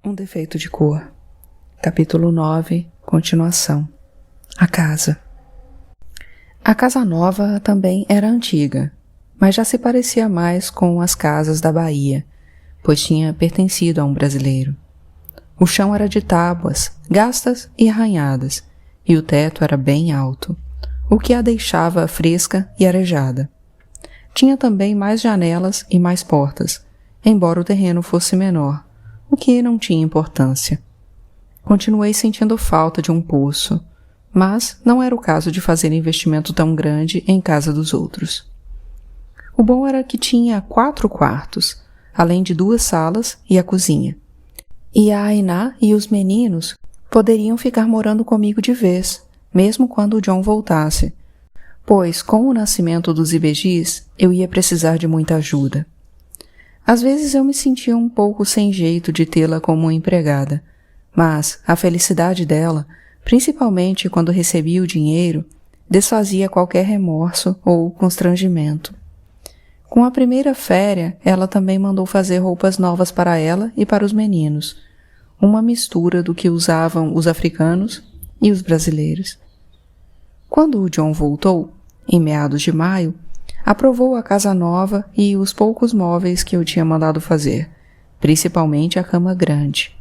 Um defeito de cor. Capítulo 9, continuação. A casa. A casa nova também era antiga, mas já se parecia mais com as casas da Bahia, pois tinha pertencido a um brasileiro. O chão era de tábuas, gastas e arranhadas, e o teto era bem alto, o que a deixava fresca e arejada. Tinha também mais janelas e mais portas, embora o terreno fosse menor, o que não tinha importância. Continuei sentindo falta de um poço, mas não era o caso de fazer investimento tão grande em casa dos outros. O bom era que tinha 4 quartos, além de 2 salas e a cozinha. E a Ainá e os meninos poderiam ficar morando comigo de vez, mesmo quando o John voltasse, pois com o nascimento dos Ibejis eu ia precisar de muita ajuda. Às vezes eu me sentia um pouco sem jeito de tê-la como empregada, mas a felicidade dela, principalmente quando recebia o dinheiro, desfazia qualquer remorso ou constrangimento. Com a primeira férias, ela também mandou fazer roupas novas para ela e para os meninos, uma mistura do que usavam os africanos e os brasileiros. Quando o John voltou, em meados de maio, aprovou a casa nova e os poucos móveis que eu tinha mandado fazer, principalmente a cama grande.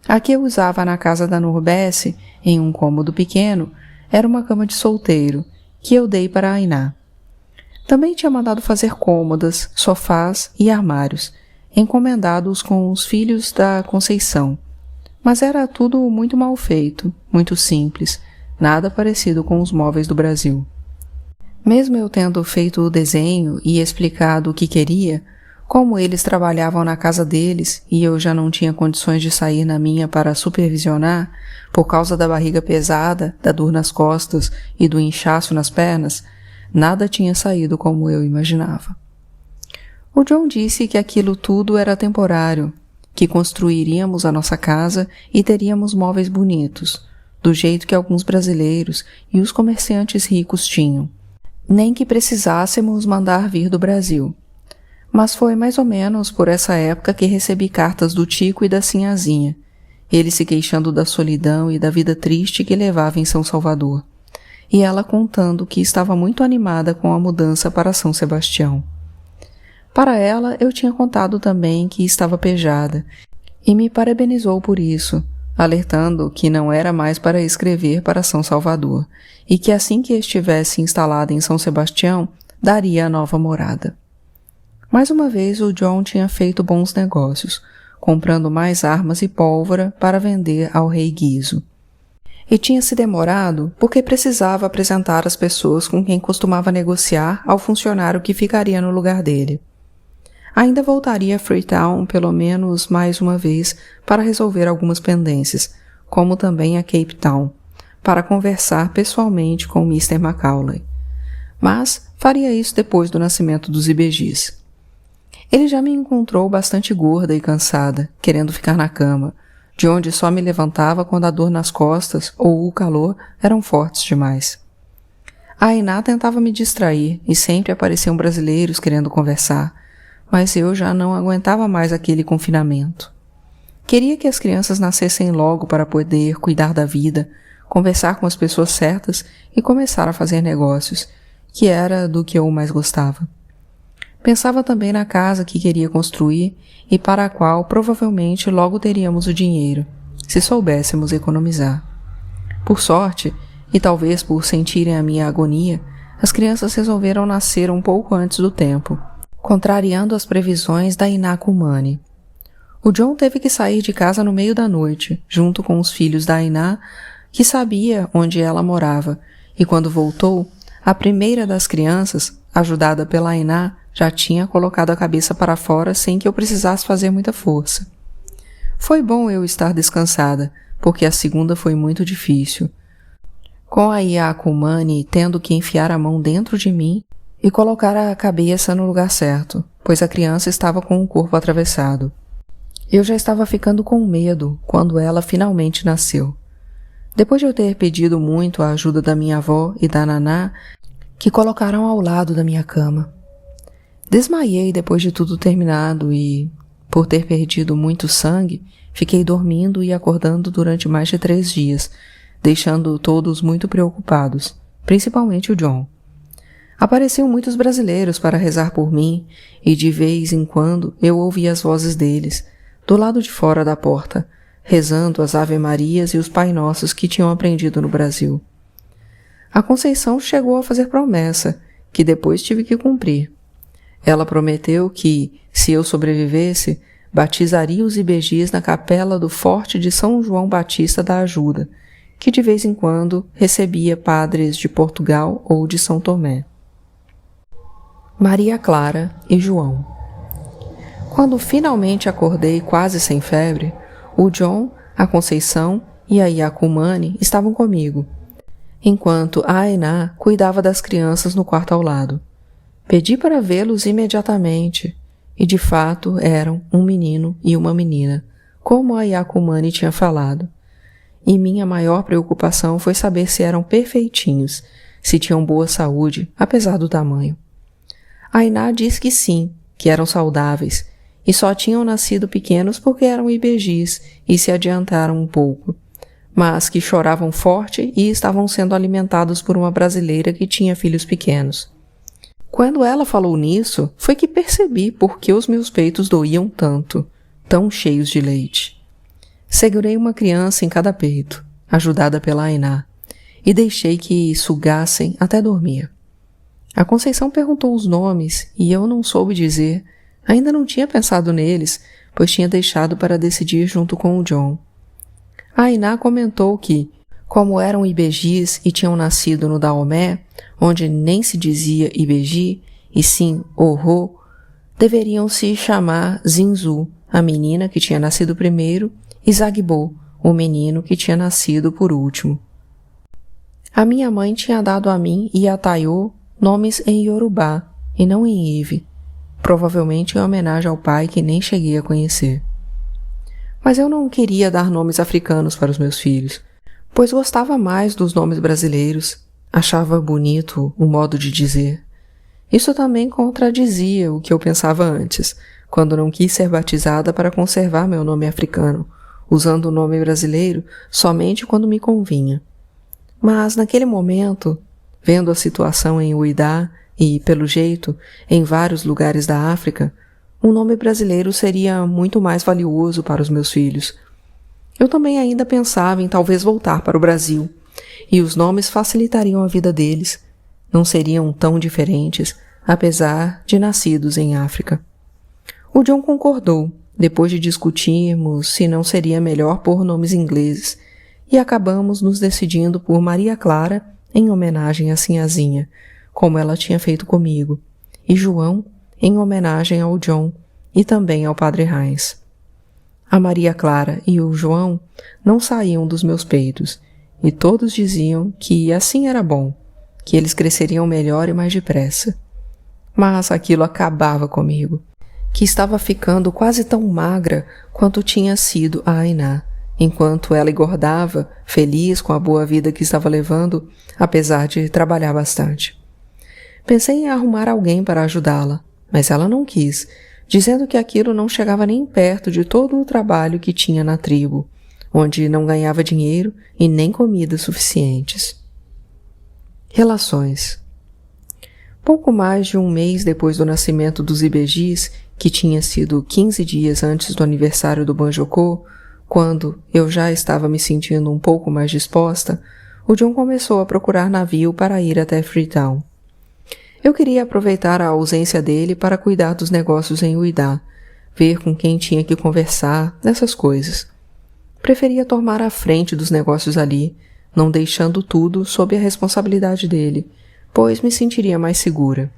A que eu usava na casa da Nurbesse, em um cômodo pequeno, era uma cama de solteiro, que eu dei para a Ainá. Também tinha mandado fazer cômodas, sofás e armários, encomendados com os filhos da Conceição. Mas era tudo muito mal feito, muito simples, nada parecido com os móveis do Brasil. Mesmo eu tendo feito o desenho e explicado o que queria, como eles trabalhavam na casa deles e eu já não tinha condições de sair na minha para supervisionar, por causa da barriga pesada, da dor nas costas e do inchaço nas pernas, nada tinha saído como eu imaginava. O John disse que aquilo tudo era temporário, que construiríamos a nossa casa e teríamos móveis bonitos, do jeito que alguns brasileiros e os comerciantes ricos tinham, nem que precisássemos mandar vir do Brasil. Mas foi mais ou menos por essa época que recebi cartas do Tico e da Sinhazinha, ele se queixando da solidão e da vida triste que levava em São Salvador, e ela contando que estava muito animada com a mudança para São Sebastião. Para ela, eu tinha contado também que estava pejada, e me parabenizou por isso, alertando que não era mais para escrever para São Salvador, e que assim que estivesse instalada em São Sebastião, daria a nova morada. Mais uma vez o John tinha feito bons negócios, comprando mais armas e pólvora para vender ao rei Guizo. E tinha se demorado porque precisava apresentar as pessoas com quem costumava negociar ao funcionário que ficaria no lugar dele. Ainda voltaria a Freetown pelo menos mais uma vez para resolver algumas pendências, como também a Cape Town, para conversar pessoalmente com Mr. Macaulay. Mas faria isso depois do nascimento dos Ibejis. Ele já me encontrou bastante gorda e cansada, querendo ficar na cama, de onde só me levantava quando a dor nas costas ou o calor eram fortes demais. A Ainá tentava me distrair e sempre apareciam brasileiros querendo conversar, mas eu já não aguentava mais aquele confinamento. Queria que as crianças nascessem logo para poder cuidar da vida, conversar com as pessoas certas e começar a fazer negócios, que era do que eu mais gostava. Pensava também na casa que queria construir e para a qual provavelmente logo teríamos o dinheiro, se soubéssemos economizar. Por sorte, e talvez por sentirem a minha agonia, as crianças resolveram nascer um pouco antes do tempo, contrariando as previsões da Ainá Kumani. O John teve que sair de casa no meio da noite, junto com os filhos da Ainá, que sabia onde ela morava, e quando voltou, a primeira das crianças, ajudada pela Ainá, já tinha colocado a cabeça para fora sem que eu precisasse fazer muita força. Foi bom eu estar descansada, porque a segunda foi muito difícil. Com a Iakumani tendo que enfiar a mão dentro de mim e colocar a cabeça no lugar certo, pois a criança estava com o corpo atravessado. Eu já estava ficando com medo quando ela finalmente nasceu. Depois de eu ter pedido muito a ajuda da minha avó e da Naná, que colocaram ao lado da minha cama. Desmaiei depois de tudo terminado e, Por ter perdido muito sangue, fiquei dormindo e acordando durante mais de 3 dias, deixando todos muito preocupados, principalmente o John. Apareciam muitos brasileiros para rezar por mim, e de vez em quando eu ouvia as vozes deles, do lado de fora da porta, rezando as Ave-Marias e os Pai Nossos que tinham aprendido no Brasil. A Conceição chegou a fazer promessa, que depois tive que cumprir. Ela prometeu que, se eu sobrevivesse, batizaria os IBGs na capela do Forte de São João Batista da Ajuda, que de vez em quando recebia padres de Portugal ou de São Tomé. Maria Clara e João. Quando finalmente acordei quase sem febre, o John, a Conceição e a Iacumani estavam comigo, enquanto a Ainá cuidava das crianças no quarto ao lado. Pedi para vê-los imediatamente, e de fato eram um menino e uma menina, como a Iacumani tinha falado. E minha maior preocupação foi saber se eram perfeitinhos, se tinham boa saúde, apesar do tamanho. A Ainá disse que sim, que eram saudáveis, e só tinham nascido pequenos porque eram IBGs e se adiantaram um pouco, mas que choravam forte e estavam sendo alimentados por uma brasileira que tinha filhos pequenos. Quando ela falou nisso, foi que percebi por que os meus peitos doíam tanto, tão cheios de leite. Segurei uma criança em cada peito, ajudada pela Ainá, e deixei que sugassem até dormir. A Conceição perguntou os nomes e eu não soube dizer. Ainda não tinha pensado neles, pois tinha deixado para decidir junto com o John. A Ainá comentou que, como eram IBGs e tinham nascido no Daomé, onde nem se dizia IBG, e sim Orro, deveriam se chamar Zinzu, a menina que tinha nascido primeiro, e Zagbo, o menino que tinha nascido por último. A minha mãe tinha dado a mim e a Taiô nomes em Yorubá e não em Ive, provavelmente em homenagem ao pai que nem cheguei a conhecer. Mas eu não queria dar nomes africanos para os meus filhos, pois gostava mais dos nomes brasileiros, achava bonito o modo de dizer. Isso também contradizia o que eu pensava antes, quando não quis ser batizada para conservar meu nome africano, usando o nome brasileiro somente quando me convinha. Mas naquele momento, vendo a situação em Uidá e, pelo jeito, em vários lugares da África, um nome brasileiro seria muito mais valioso para os meus filhos. Eu também ainda pensava em talvez voltar para o Brasil, e os nomes facilitariam a vida deles, não seriam tão diferentes, apesar de nascidos em África. O John concordou, depois de discutirmos se não seria melhor pôr nomes ingleses, e acabamos nos decidindo por Maria Clara, em homenagem a Sinhazinha, como ela tinha feito comigo, e João, em homenagem ao John e também ao Padre Heinz. A Maria Clara e o João não saíam dos meus peitos, e todos diziam que assim era bom, que eles cresceriam melhor e mais depressa. Mas aquilo acabava comigo, que estava ficando quase tão magra quanto tinha sido a Ainá, enquanto ela engordava, feliz com a boa vida que estava levando, apesar de trabalhar bastante. Pensei em arrumar alguém para ajudá-la, mas ela não quis, dizendo que aquilo não chegava nem perto de todo o trabalho que tinha na tribo, onde não ganhava dinheiro e nem comidas suficientes. Relações. Pouco mais de um mês depois do nascimento dos IBGs, que tinha sido 15 dias antes do aniversário do Banjocô, quando eu já estava me sentindo um pouco mais disposta, o John começou a procurar navio para ir até Freetown. Eu queria aproveitar a ausência dele para cuidar dos negócios em Uidá, ver com quem tinha que conversar, dessas coisas. Preferia tomar a frente dos negócios ali, não deixando tudo sob a responsabilidade dele, pois me sentiria mais segura.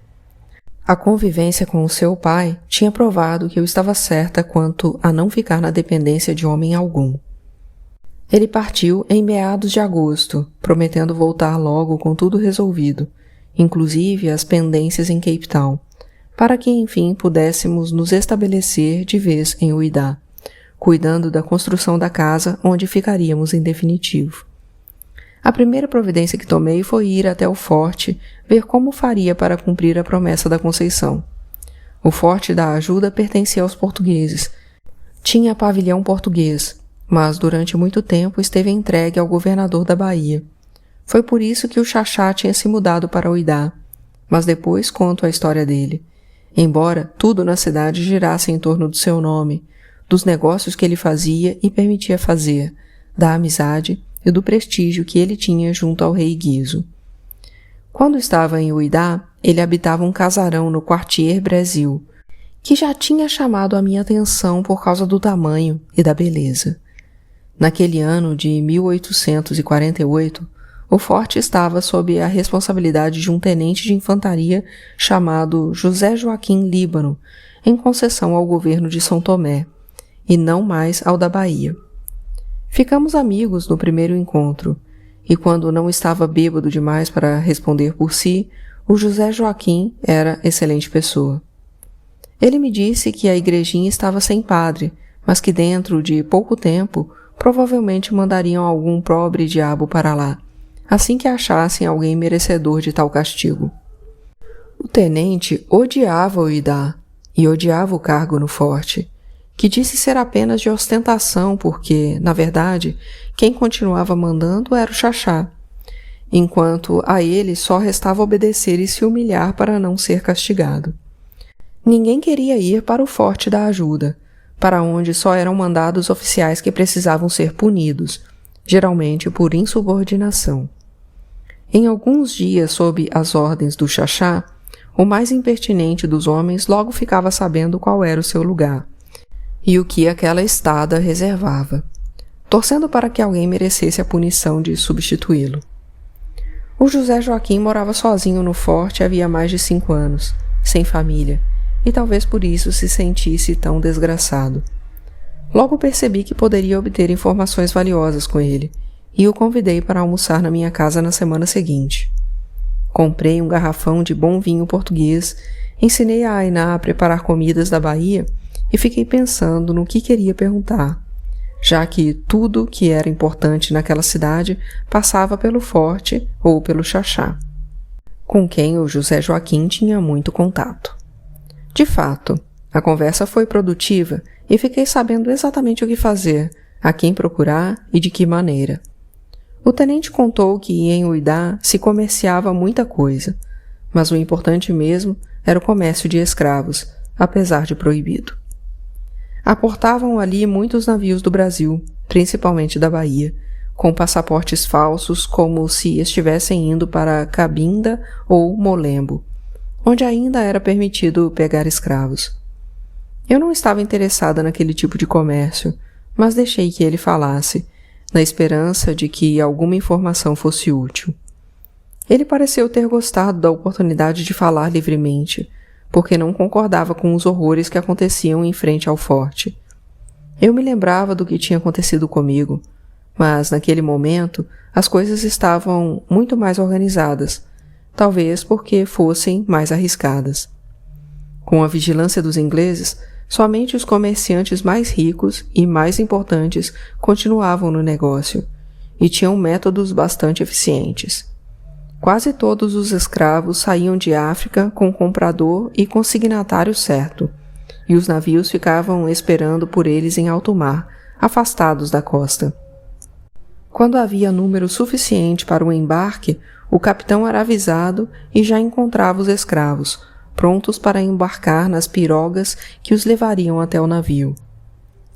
A convivência com o seu pai tinha provado que eu estava certa quanto a não ficar na dependência de homem algum. Ele partiu em meados de agosto, prometendo voltar logo com tudo resolvido, inclusive as pendências em Cape Town, para que enfim pudéssemos nos estabelecer de vez em Uidá, cuidando da construção da casa onde ficaríamos em definitivo. A primeira providência que tomei foi ir até o forte ver como faria para cumprir a promessa da Conceição. O forte da Ajuda pertencia aos portugueses, Tinha pavilhão português, mas durante muito tempo esteve entregue ao governador da Bahia. Foi por isso que o Xaxá tinha se mudado para Uidá, mas depois conto a história dele. Embora tudo na cidade girasse em torno do seu nome, dos negócios que ele fazia e permitia fazer, da amizade e do prestígio que ele tinha junto ao rei Guizo. Quando estava em Uidá, ele habitava um casarão no Quartier Brasil, que já tinha chamado a minha atenção por causa do tamanho e da beleza. Naquele ano de 1848, o forte estava sob a responsabilidade de um tenente de infantaria chamado José Joaquim Líbano, em concessão ao governo de São Tomé, e não mais ao da Bahia. Ficamos amigos no primeiro encontro, e quando não estava bêbado demais para responder por si, o José Joaquim era excelente pessoa. Ele me disse que a igrejinha estava sem padre, mas que dentro de pouco tempo provavelmente mandariam algum pobre diabo para lá, assim que achassem alguém merecedor de tal castigo. O tenente odiava o Uidá e odiava o cargo no forte, que disse ser apenas de ostentação porque, na verdade, quem continuava mandando era o Xaxá, enquanto a ele só restava obedecer e se humilhar para não ser castigado. Ninguém queria ir para o Forte da Ajuda, para onde só eram mandados oficiais que precisavam ser punidos, geralmente por insubordinação. Em alguns dias sob as ordens do Xaxá, o mais impertinente dos homens logo ficava sabendo qual era o seu lugar e o que aquela estada reservava, torcendo para que alguém merecesse a punição de substituí-lo. O José Joaquim morava sozinho no forte havia mais de 5 anos, sem família, e talvez por isso se sentisse tão desgraçado. Logo percebi que poderia obter informações valiosas com ele, e o convidei para almoçar na minha casa na semana seguinte. Comprei um garrafão de bom vinho português, ensinei a Ainá a preparar comidas da Bahia e fiquei pensando no que queria perguntar, já que tudo que era importante naquela cidade passava pelo forte ou pelo Xaxá, com quem o José Joaquim tinha muito contato. De fato, a conversa foi produtiva e fiquei sabendo exatamente o que fazer, a quem procurar e de que maneira. O tenente contou que em Uidá se comerciava muita coisa, mas o importante mesmo era o comércio de escravos, apesar de proibido. Aportavam ali muitos navios do Brasil, principalmente da Bahia, com passaportes falsos como se estivessem indo para Cabinda ou Molembo, onde ainda era permitido pegar escravos. Eu não estava interessada naquele tipo de comércio, mas deixei que ele falasse, na esperança de que alguma informação fosse útil. Ele pareceu ter gostado da oportunidade de falar livremente, porque não concordava com os horrores que aconteciam em frente ao forte. Eu me lembrava do que tinha acontecido comigo, mas naquele momento as coisas estavam muito mais organizadas, talvez porque fossem mais arriscadas. Com a vigilância dos ingleses, somente os comerciantes mais ricos e mais importantes continuavam no negócio, e tinham métodos bastante eficientes. Quase todos os escravos saíam de África com comprador e consignatário certo, e os navios ficavam esperando por eles em alto mar, afastados da costa. Quando havia número suficiente para o embarque, o capitão era avisado e já encontrava os escravos, prontos para embarcar nas pirogas que os levariam até o navio.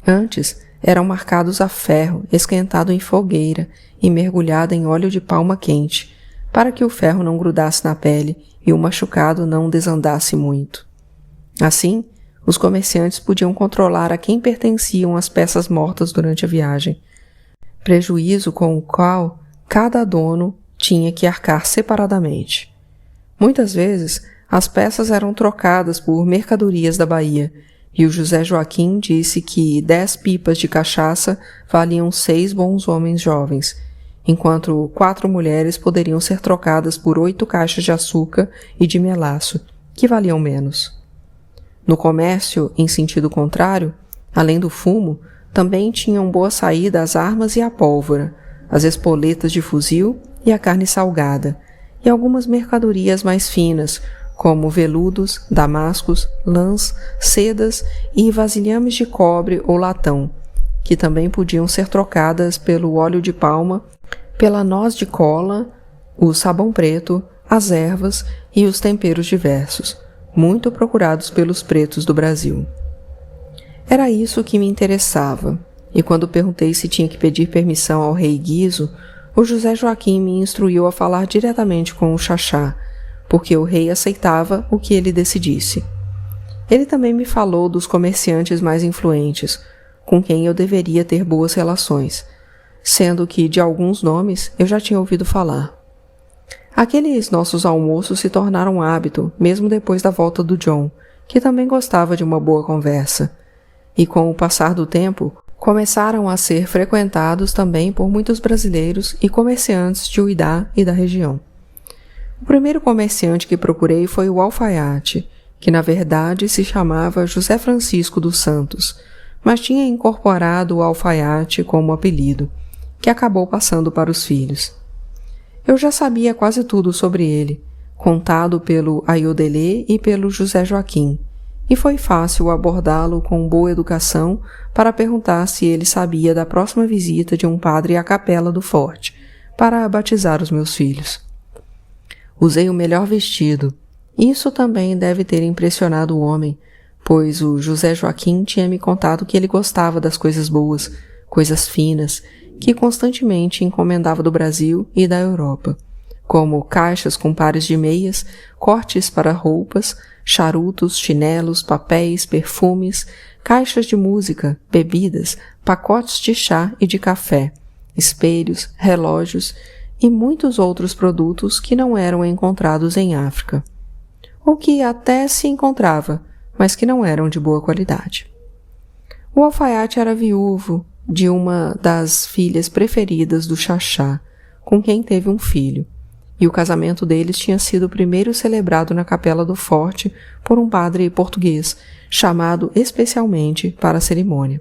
Antes, eram marcados a ferro, esquentado em fogueira e mergulhado em óleo de palma quente, para que o ferro não grudasse na pele e o machucado não desandasse muito. Assim, os comerciantes podiam controlar a quem pertenciam as peças mortas durante a viagem, prejuízo com o qual cada dono tinha que arcar separadamente. Muitas vezes, as peças eram trocadas por mercadorias da Bahia, e o José Joaquim disse que 10 pipas de cachaça valiam 6 bons homens jovens, enquanto 4 mulheres poderiam ser trocadas por 8 caixas de açúcar e de melaço, que valiam menos. No comércio, em sentido contrário, além do fumo, também tinham boa saída as armas e a pólvora, as espoletas de fuzil e a carne salgada, e algumas mercadorias mais finas, como veludos, damascos, lãs, sedas e vasilhames de cobre ou latão, que também podiam ser trocadas pelo óleo de palma, pela noz de cola, o sabão preto, as ervas e os temperos diversos, muito procurados pelos pretos do Brasil. Era isso que me interessava, e quando perguntei se tinha que pedir permissão ao rei Guizo, o José Joaquim me instruiu a falar diretamente com o Xaxá, porque o rei aceitava o que ele decidisse. Ele também me falou dos comerciantes mais influentes, com quem eu deveria ter boas relações, sendo que de alguns nomes eu já tinha ouvido falar. Aqueles nossos almoços se tornaram hábito, mesmo depois da volta do John, que também gostava de uma boa conversa. E com o passar do tempo, começaram a ser frequentados também por muitos brasileiros e comerciantes de Uidá e da região. O primeiro comerciante que procurei foi o alfaiate, que na verdade se chamava José Francisco dos Santos, mas tinha incorporado o alfaiate como apelido, que acabou passando para os filhos. Eu já sabia quase tudo sobre ele, contado pelo Ayodelê e pelo José Joaquim, e foi fácil abordá-lo com boa educação para perguntar se ele sabia da próxima visita de um padre à capela do forte, para batizar os meus filhos. Usei o melhor vestido. Isso também deve ter impressionado o homem, pois o José Joaquim tinha me contado que ele gostava das coisas boas, coisas finas, que constantemente encomendava do Brasil e da Europa, como caixas com pares de meias, cortes para roupas, charutos, chinelos, papéis, perfumes, caixas de música, bebidas, pacotes de chá e de café, espelhos, relógios e muitos outros produtos que não eram encontrados em África, ou que até se encontrava, mas que não eram de boa qualidade. O alfaiate era viúvo de uma das filhas preferidas do Xaxá, com quem teve um filho, e o casamento deles tinha sido o primeiro celebrado na capela do forte por um padre português, chamado especialmente para a cerimônia.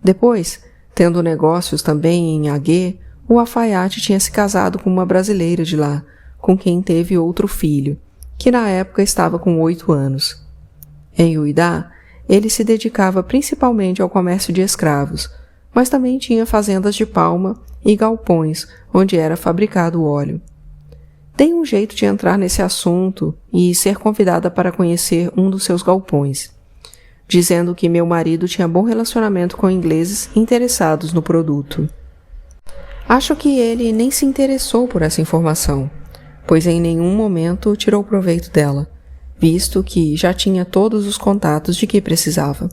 Depois, tendo negócios também em Agué, o alfaiate tinha se casado com uma brasileira de lá, com quem teve outro filho, que na época estava com 8 anos. Em Uidá, ele se dedicava principalmente ao comércio de escravos, mas também tinha fazendas de palma e galpões onde era fabricado o óleo. Dei um jeito de entrar nesse assunto e ser convidada para conhecer um dos seus galpões, dizendo que meu marido tinha bom relacionamento com ingleses interessados no produto. Acho que ele nem se interessou por essa informação, pois em nenhum momento tirou proveito dela, visto que já tinha todos os contatos de que precisava.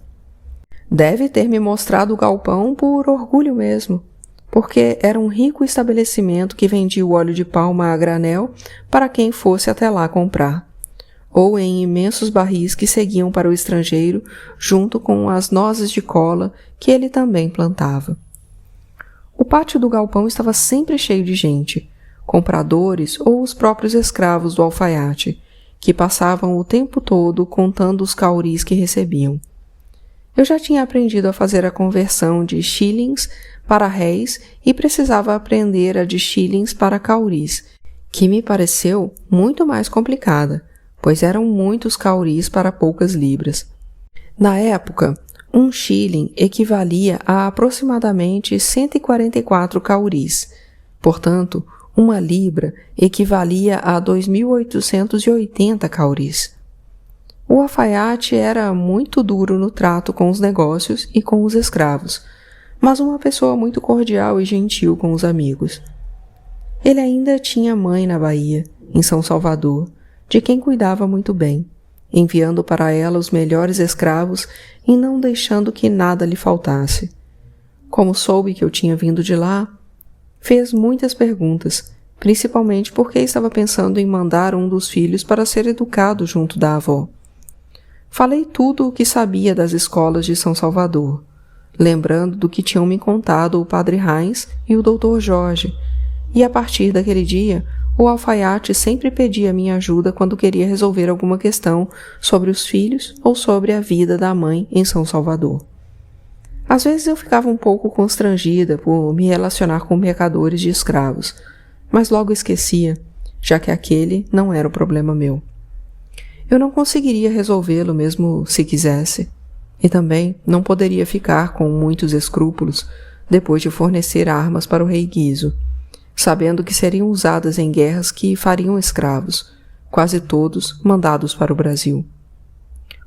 Deve ter me mostrado o galpão por orgulho mesmo, porque era um rico estabelecimento que vendia o óleo de palma a granel para quem fosse até lá comprar, ou em imensos barris que seguiam para o estrangeiro junto com as nozes de cola que ele também plantava. O pátio do galpão estava sempre cheio de gente, compradores ou os próprios escravos do alfaiate, que passavam o tempo todo contando os cauris que recebiam. Eu já tinha aprendido a fazer a conversão de shillings para réis e precisava aprender a de shillings para cauris, que me pareceu muito mais complicada, pois eram muitos cauris para poucas libras. Na época, um shilling equivalia a aproximadamente 144 cauris, portanto, uma libra equivalia a 2.880 cauris. O alfaiate era muito duro no trato com os negócios e com os escravos, mas uma pessoa muito cordial e gentil com os amigos. Ele ainda tinha mãe na Bahia, em São Salvador, de quem cuidava muito bem, enviando para ela os melhores escravos e não deixando que nada lhe faltasse. Como soube que eu tinha vindo de lá, fez muitas perguntas, principalmente porque estava pensando em mandar um dos filhos para ser educado junto da avó. Falei tudo o que sabia das escolas de São Salvador, lembrando do que tinham me contado o padre Heinz e o doutor Jorge, e a partir daquele dia, o alfaiate sempre pedia minha ajuda quando queria resolver alguma questão sobre os filhos ou sobre a vida da mãe em São Salvador. Às vezes eu ficava um pouco constrangida por me relacionar com mercadores de escravos, mas logo esquecia, já que aquele não era o problema meu. Eu não conseguiria resolvê-lo mesmo se quisesse, e também não poderia ficar com muitos escrúpulos depois de fornecer armas para o rei Guizo, sabendo que seriam usadas em guerras que fariam escravos, quase todos mandados para o Brasil.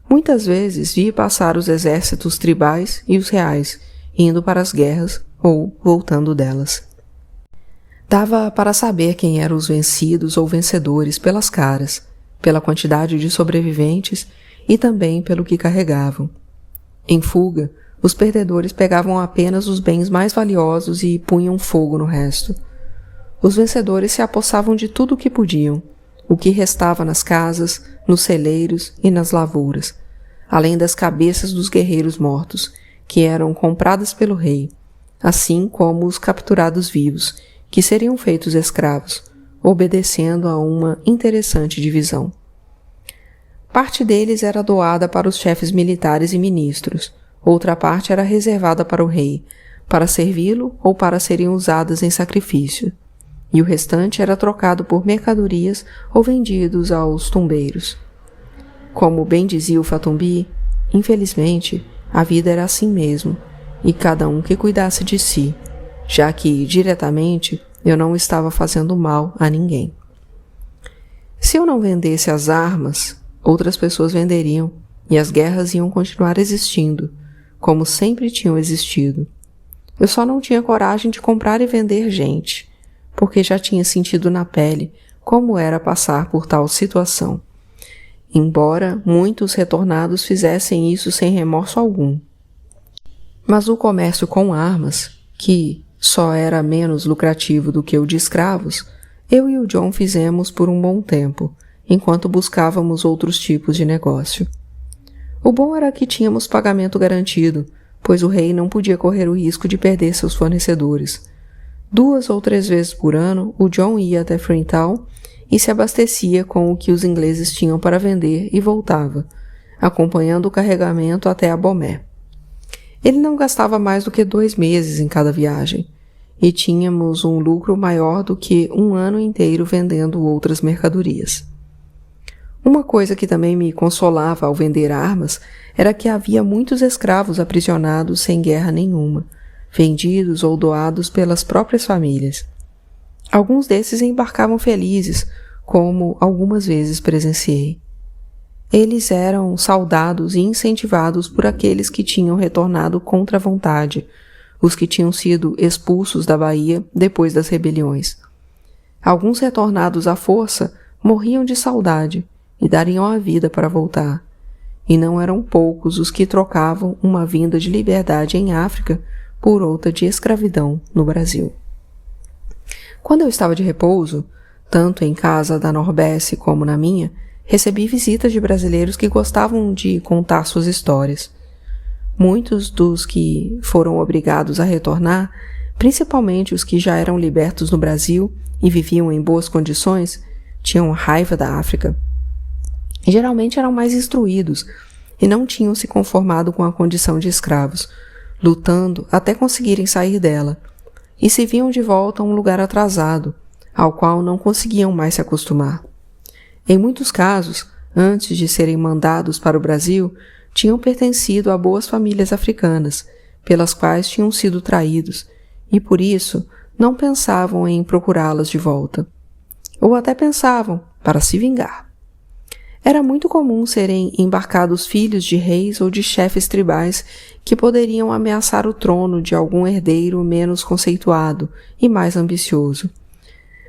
Muitas vezes vi passar os exércitos tribais e os reais, indo para as guerras ou voltando delas. Dava para saber quem eram os vencidos ou vencedores pelas caras, pela quantidade de sobreviventes e também pelo que carregavam. Em fuga, os perdedores pegavam apenas os bens mais valiosos e punham fogo no resto. Os vencedores se apossavam de tudo o que podiam, o que restava nas casas, nos celeiros e nas lavouras, além das cabeças dos guerreiros mortos, que eram compradas pelo rei, assim como os capturados vivos, que seriam feitos escravos, obedecendo a uma interessante divisão. Parte deles era doada para os chefes militares e ministros, outra parte era reservada para o rei, para servi-lo ou para serem usadas em sacrifício, e o restante era trocado por mercadorias ou vendidos aos tumbeiros. Como bem dizia o Fatumbi, infelizmente, a vida era assim mesmo, e cada um que cuidasse de si, já que, diretamente, eu não estava fazendo mal a ninguém. Se eu não vendesse as armas, outras pessoas venderiam, e as guerras iam continuar existindo, como sempre tinham existido. Eu só não tinha coragem de comprar e vender gente, porque já tinha sentido na pele como era passar por tal situação, embora muitos retornados fizessem isso sem remorso algum. Mas o comércio com armas, que só era menos lucrativo do que o de escravos, eu e o John fizemos por um bom tempo, enquanto buscávamos outros tipos de negócio. O bom era que tínhamos pagamento garantido, pois o rei não podia correr o risco de perder seus fornecedores. 2 ou 3 vezes por ano, o John ia até Freetown e se abastecia com o que os ingleses tinham para vender e voltava, acompanhando o carregamento até a Bomé. Ele não gastava mais do que 2 meses em cada viagem, e tínhamos um lucro maior do que um ano inteiro vendendo outras mercadorias. Uma coisa que também me consolava ao vender armas era que havia muitos escravos aprisionados sem guerra nenhuma, vendidos ou doados pelas próprias famílias. Alguns desses embarcavam felizes, como algumas vezes presenciei. Eles eram saudados e incentivados por aqueles que tinham retornado contra a vontade, os que tinham sido expulsos da Bahia depois das rebeliões. Alguns retornados à força morriam de saudade e dariam a vida para voltar, e não eram poucos os que trocavam uma vinda de liberdade em África por outra de escravidão no Brasil. Quando eu estava de repouso, tanto em casa da Norbesse como na minha, recebi visitas de brasileiros que gostavam de contar suas histórias. Muitos dos que foram obrigados a retornar, principalmente os que já eram libertos no Brasil e viviam em boas condições, tinham raiva da África. Geralmente eram mais instruídos e não tinham se conformado com a condição de escravos, lutando até conseguirem sair dela, e se viam de volta a um lugar atrasado, ao qual não conseguiam mais se acostumar. Em muitos casos, antes de serem mandados para o Brasil, tinham pertencido a boas famílias africanas, pelas quais tinham sido traídos, e por isso não pensavam em procurá-las de volta. Ou até pensavam, para se vingar. Era muito comum serem embarcados filhos de reis ou de chefes tribais que poderiam ameaçar o trono de algum herdeiro menos conceituado e mais ambicioso.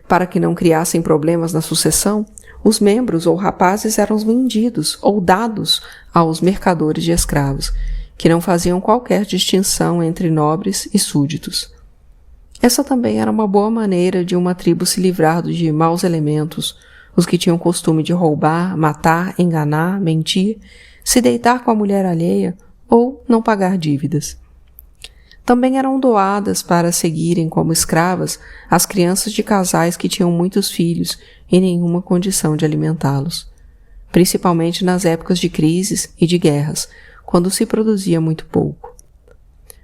Para que não criassem problemas na sucessão, os membros ou rapazes eram vendidos ou dados aos mercadores de escravos, que não faziam qualquer distinção entre nobres e súditos. Essa também era uma boa maneira de uma tribo se livrar de maus elementos, os que tinham costume de roubar, matar, enganar, mentir, se deitar com a mulher alheia ou não pagar dívidas. Também eram doadas para seguirem como escravas as crianças de casais que tinham muitos filhos e nenhuma condição de alimentá-los, principalmente nas épocas de crises e de guerras, quando se produzia muito pouco.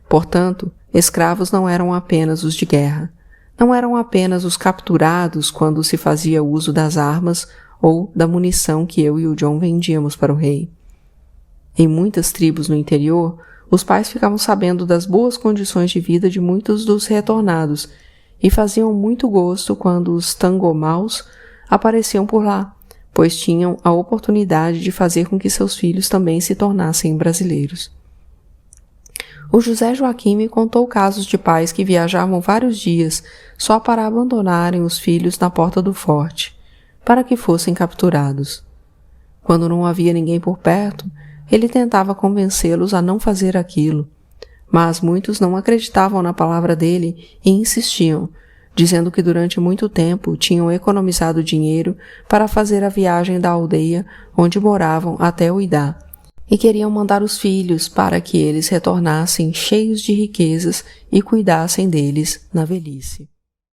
Portanto, escravos não eram apenas os de guerra, não eram apenas os capturados quando se fazia uso das armas ou da munição que eu e o John vendíamos para o rei. Em muitas tribos no interior, os pais ficavam sabendo das boas condições de vida de muitos dos retornados e faziam muito gosto quando os tangomaus apareciam por lá, pois tinham a oportunidade de fazer com que seus filhos também se tornassem brasileiros. O José Joaquim me contou casos de pais que viajavam vários dias só para abandonarem os filhos na porta do forte, para que fossem capturados. Quando não havia ninguém por perto, ele tentava convencê-los a não fazer aquilo, mas muitos não acreditavam na palavra dele e insistiam, dizendo que durante muito tempo tinham economizado dinheiro para fazer a viagem da aldeia onde moravam até Uidá, e queriam mandar os filhos para que eles retornassem cheios de riquezas e cuidassem deles na velhice.